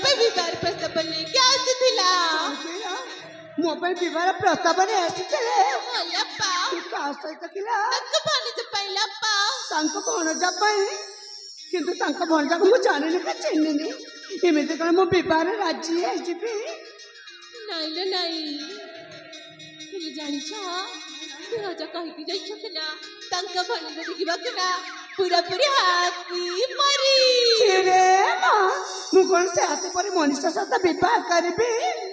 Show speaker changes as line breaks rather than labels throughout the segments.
पे विवाह प्रस्ताव लेके आसीथिला
मो पे विवाह प्रस्ताव ने आसीथिले
हलप्पा
का सहित किला
तक भणज पहिलप्पा
तांको भणजा पई किंतु तांको भणजा को मु जानिनी का चिन्हिनी एमिति कण मो विवाह राजी है जिबी
नाइलो नाई तुम जानिछ राजा कहि कि जाइछथिला तांका भणज देखिबा केना पूरा पूरी हाथी मरी
रे मां मु कोन से हाथी परी मनुष्य साथ विवाह करबी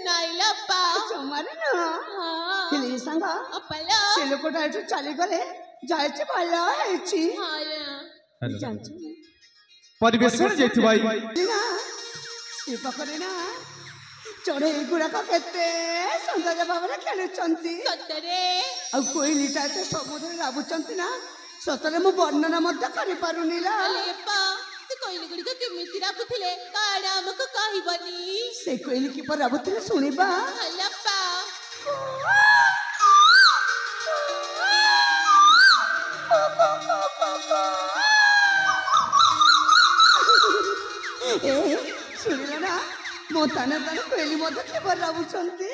नाइलप्पा
जमारे ना
हां
हिली संगा
अपला
से लोकटा एठु चली गले जायछि भला हेछि
हां
जानछि
परिवेशन जेथि भाई
ना से पकरे ना चढ़े गुड़ाक केते सुंदर भाव खेलुंट
सतरे
आ कोईलीटा एत समुद्र लाभुंट ना सतरे मु वर्णना कर पारुनी
से कोइली गुड़ी को केमिति राबुथिले काडा हमको कहिबनी
से कोईली की पर राबुथिले सुनिबा
हलप्पा
सुनिला ना मो ताने ताने कोईली मते के पर राबुचंती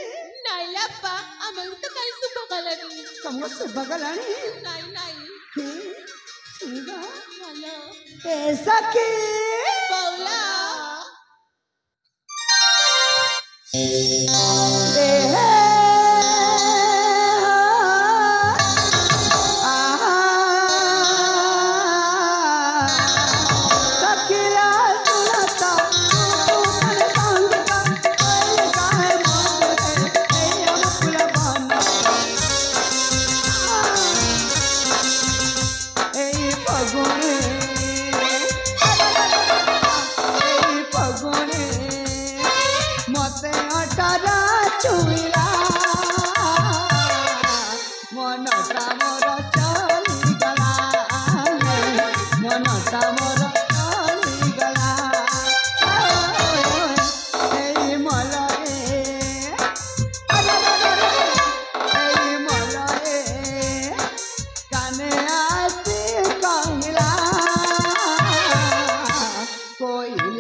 नाइलप्पा हमर तो काई सुबह गलानी
तुमको सुबह गलानी
नाई नाई
सुनिबा
हेलो
ऐसा के
बौला
कोई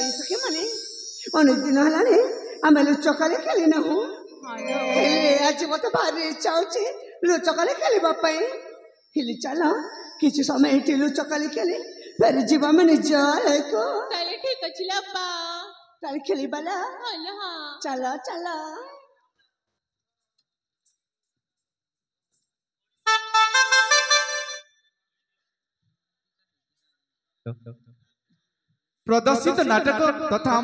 भाई सखी माने अनेक दिन हलाने आमे लुचकाले खेली ना हूँ आज मत भारी इच्छा होची लुचकाले खेलिबा पई हिली चलो किछि समय एठी लुचकाले खेली फिर जीवा में जाए को
তাহলে ঠিক আছে আব্বা
ताल खेलिबाला
হলো হ্যাঁ
चलो चलो
प्रदर्शित नाटक तथा